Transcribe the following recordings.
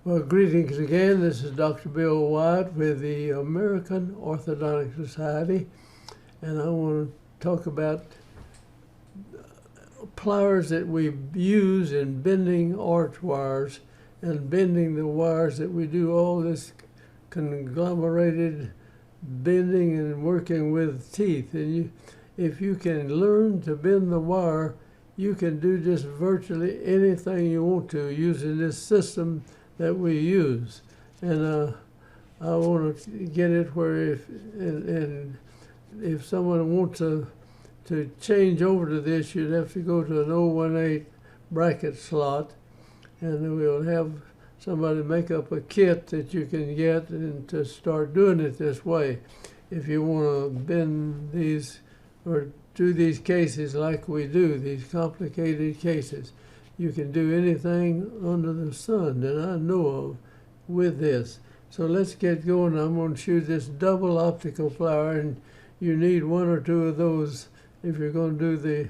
Well, greetings again. This is Dr. Bill Wyatt with the American Orthodontic Society, and I want to talk about pliers that we use in bending arch wires and bending the wires that we do all this conglomerated bending and working with teeth. And if you can learn to bend the wire, you can do just virtually anything you want to using this system that we use. And I want to get it where if someone wants to change over to this, you'd have to go to an 018 bracket slot, and we'll have somebody make up a kit that you can get and to start doing it this way. If you want to bend these or do these cases like we do, these complicated cases, you can do anything under the sun that I know of with this. So let's get going. I'm going to shoot this double optical plier, and you need one or two of those if you're going to do the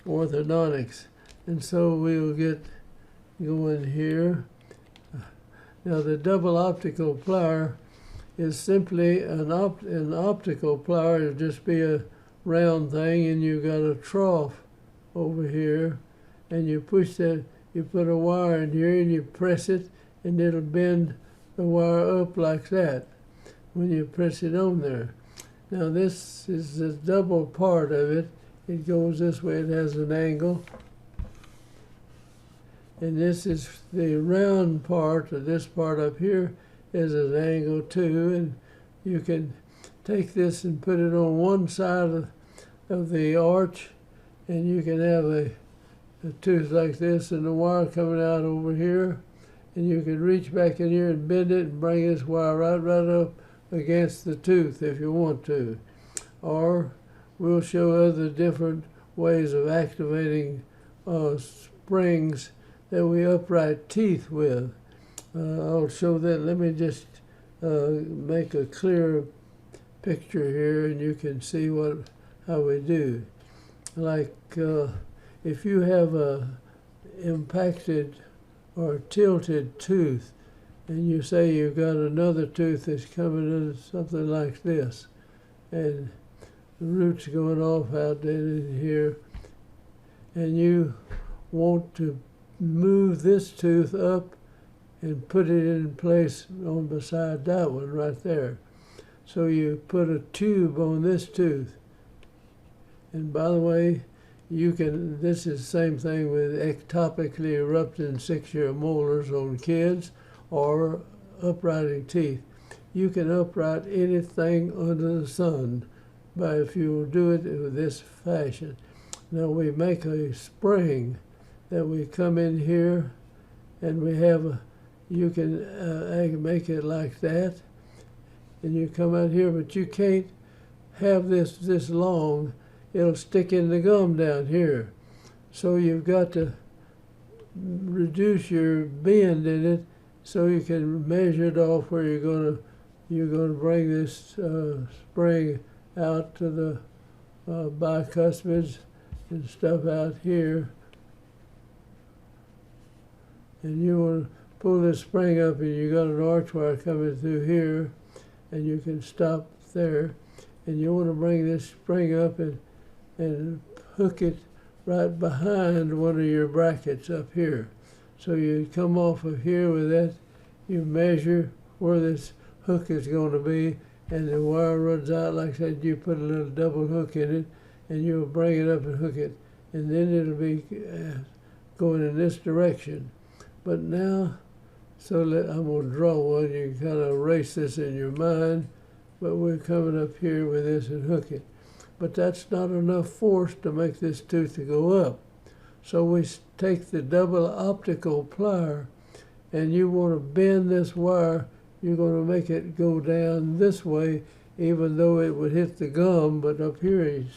orthodontics. And so we'll get going here. Now the double optical plier is simply an optical plier. It'll just be a round thing, and you've got a trough over here, and you push that, you put a wire in here and you press it, and it'll bend the wire up like that when you press it on there. Now this is the double part of it. It goes this way, it has an angle. And this is the round part, or this part up here is an angle too, and you can take this and put it on one side of the arch, and you can have a tooth like this and the wire coming out over here, and you can reach back in here and bend it and bring this wire right up against the tooth if you want to. Or we'll show other different ways of activating springs that we upright teeth with. I'll show that. Let me just make a clear picture here, and you can see how we do. Like if you have a impacted or tilted tooth, and you say you've got another tooth that's coming in something like this, and the root's going off out in here, and you want to move this tooth up and put it in place on beside that one right there. So you put a tube on this tooth. And by the way, this is the same thing with ectopically erupting 6-year molars on kids or uprighting teeth. You can upright anything under the sun if you do it in this fashion. Now we make a spring that we come in here, and we have you can make it like that, and you come out here, but you can't have this long. It'll stick in the gum down here. So you've got to reduce your bend in it so you can measure it off where you're gonna bring this spring out to the bicuspids and stuff out here. And you want to pull this spring up, and you got an arch wire coming through here, and you can stop there. And you want to bring this spring up and hook it right behind one of your brackets up here. So you come off of here with that, you measure where this hook is going to be, and the wire runs out like that. You put a little double hook in it, and you'll bring it up and hook it, and then it'll be going in this direction. But now, I'm going to draw one. You can kind of erase this in your mind, but we're coming up here with this and hook it. But that's not enough force to make this tooth to go up. So we take the double optical plier, and you want to bend this wire. You're going to make it go down this way, even though it would hit the gum, but up here it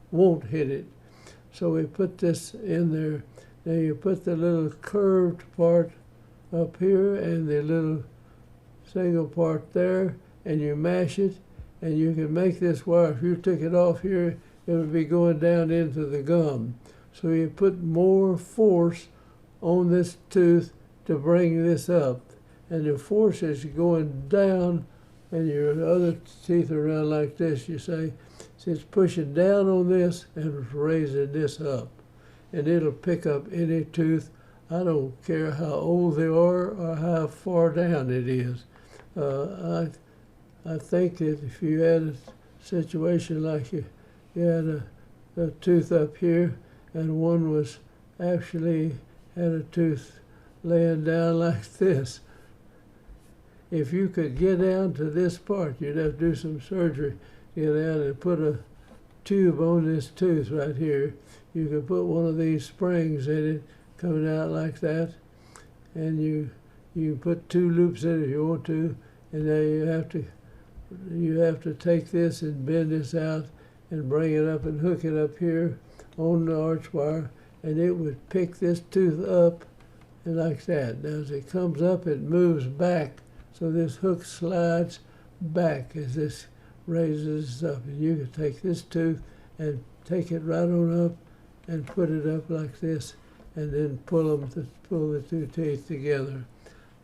won't hit it. So we put this in there. Now you put the little curved part up here and the little single part there, and you mash it, and you can make this wire. If you took it off here, it would be going down into the gum. So you put more force on this tooth to bring this up. and the force is going down, and your other teeth are around like this, you say, so it's pushing down on this and it's raising this up. And it'll pick up any tooth. I don't care how old they are or how far down it is. I think that if you had a situation like you had a tooth up here and one was actually had a tooth laying down like this, if you could get down to this part, you'd have to do some surgery, get down and put a tube on this tooth right here. You could put one of these springs in it, coming out like that, and you put 2 loops in it if you want to, and then you have to take this and bend this out and bring it up and hook it up here on the arch wire, and it would pick this tooth up and like that. Now as it comes up, it moves back, so this hook slides back as this raises up, and you can take this tooth and take it right on up and put it up like this, and then pull the 2 teeth together.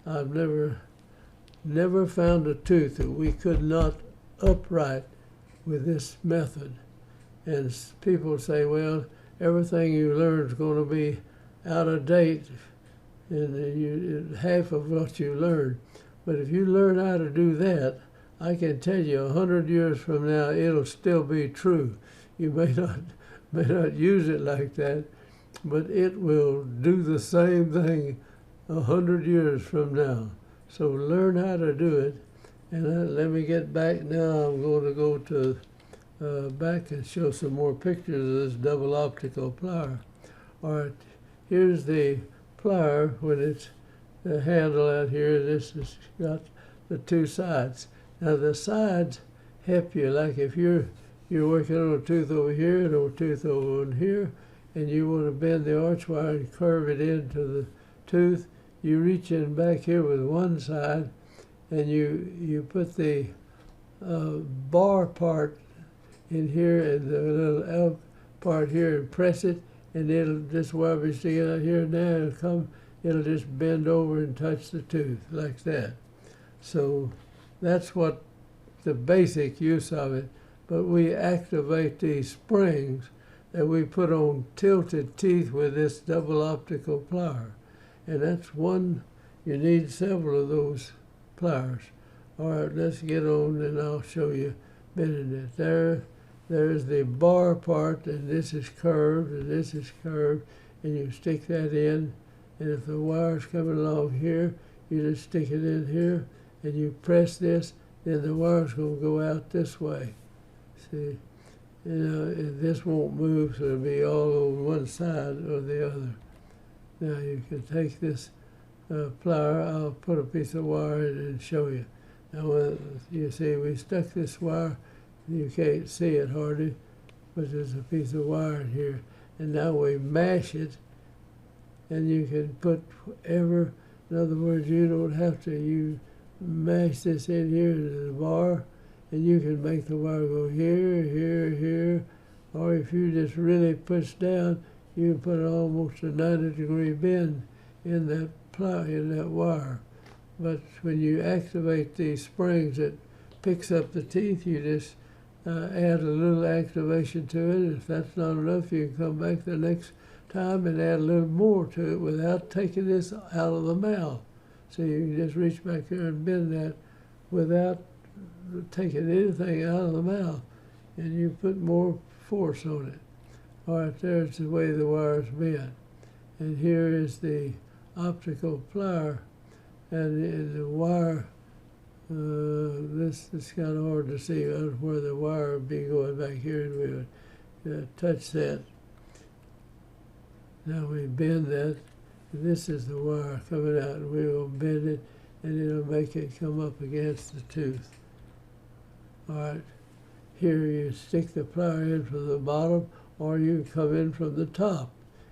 I've never found a tooth that we could not upright with this method. And people say, well, everything you learn is going to be out of date, and half of what you learn. But if you learn how to do that, I can tell you 100 years from now, it'll still be true. You may not use it like that, but it will do the same thing 100 years from now. So learn how to do it. And let me get back now. I'm going to go to back and show some more pictures of this double optical plier. All right, here's the plier with its handle out here. This has got the 2 sides. Now the sides help you, like if you're working on a tooth over here and a tooth over in here, and you want to bend the arch wire and curve it into the tooth, you reach in back here with one side, and you put the bar part in here and the little elk part here and press it, and this wire be sticking out here, and now it'll just bend over and touch the tooth like that. So that's what the basic use of it. But we activate these springs that we put on tilted teeth with this double optical plier. And that's one, you need several of those pliers. All right, let's get on and I'll show you bending it. There's the bar part, and this is curved and this is curved, and you stick that in, and if the wire's coming along here, you just stick it in here and you press this, then the wire's going to go out this way. See, this won't move, so it'll be all on one side or the other. Now you can take this plier. I'll put a piece of wire in and show you. Now you see we stuck this wire. You can't see it hardly, but there's a piece of wire in here. And now we mash it, and you can put whatever. In other words, you don't have to. You mash this in here into the bar, and you can make the wire go here, here, here, or if you just really push down, you can put almost a 90-degree bend in that wire. But when you activate these springs that picks up the teeth, you just add a little activation to it. If that's not enough, you can come back the next time and add a little more to it without taking this out of the mouth. So you can just reach back there and bend that without taking anything out of the mouth, and you put more force on it. All right, there's the way the wire's bent. And here is the optical plier, and the wire, this is kind of hard to see where the wire would be going back here, and we would touch that. Now we bend that, and this is the wire coming out, and we will bend it, and it'll make it come up against the tooth. All right, here you stick the plier in from the bottom, or you come in from the top.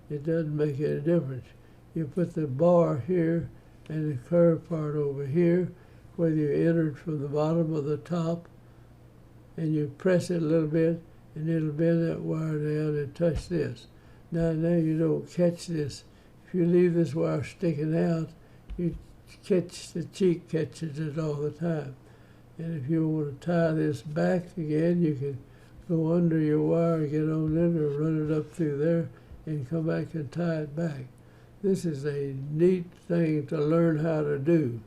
It doesn't make any difference. You put the bar here and the curved part over here, whether you entered from the bottom or the top, and you press it a little bit, and it'll bend that wire down and touch this. Now you don't catch this. If you leave this wire sticking out, you the cheek catches it all the time. And if you want to tie this back again, you can go under your wire, get on it, or run it up through there and come back and tie it back. This is a neat thing to learn how to do.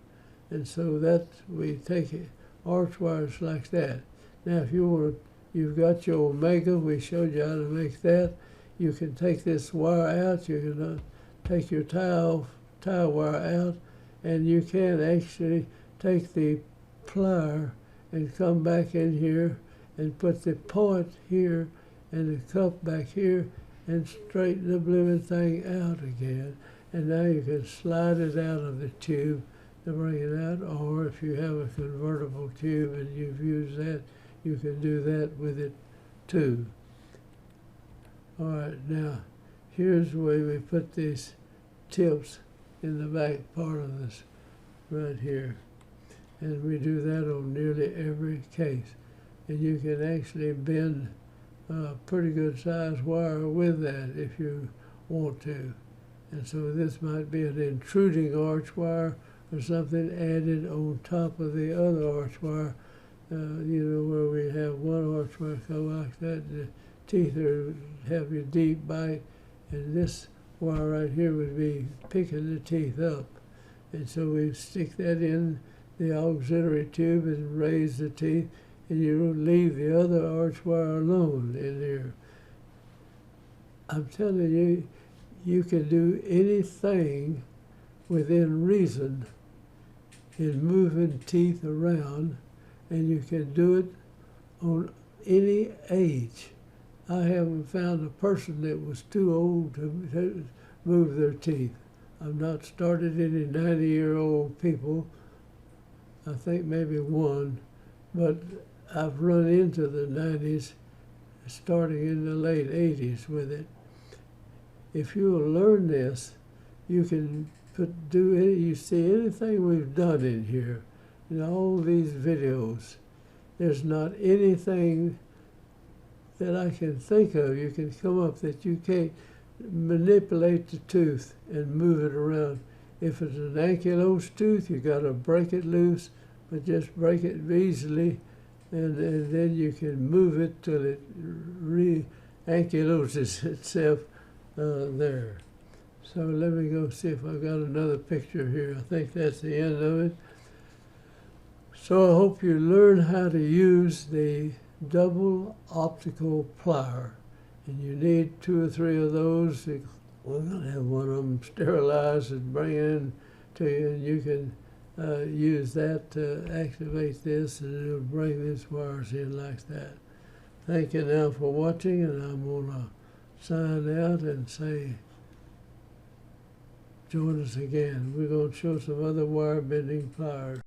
And so that we take it, arch wires like that. Now if you want to, you've got your omega, we showed you how to make that. You can take this wire out, you can take your tie wire out, and you can actually take the plier and come back in here and put the point here and the cup back here and straighten the blooming thing out again. And now you can slide it out of the tube to bring it out, or if you have a convertible tube and you've used that, you can do that with it too. All right, now here's the way we put these tips in the back part of this right here. And we do that on nearly every case. And you can actually bend a pretty good sized wire with that if you want to. And so this might be an intruding arch wire or something added on top of the other arch wire, you know, where we have one arch wire come like that, the teeth have your deep bite, and this wire right here would be picking the teeth up. And so we stick that in the auxiliary tube and raise the teeth, and you leave the other arch wire alone in there. I'm telling you, you can do anything within reason in moving teeth around, and you can do it on any age. I haven't found a person that was too old to move their teeth. I've not started any 90-year-old people. I think maybe one, but I've run into the 90s, starting in the late 80s with it. If you will learn this, you can you see anything we've done in here, in all these videos. There's not anything that I can think of you can come up that you can't manipulate the tooth and move it around. If it's an ankylosed tooth, you got to break it loose, but just break it easily, and then you can move it till it re-ankyloses itself there. So let me go see if I've got another picture here. I think that's the end of it. So I hope you learn how to use the double optical plier. And you need 2 or 3 of those. We're going to have one of them sterilized and bring it in to you, and you can use that to activate this, and it'll bring these wires in like that. Thank you now for watching, and I'm going to sign out and say, join us again. We're going to show some other wire bending pliers.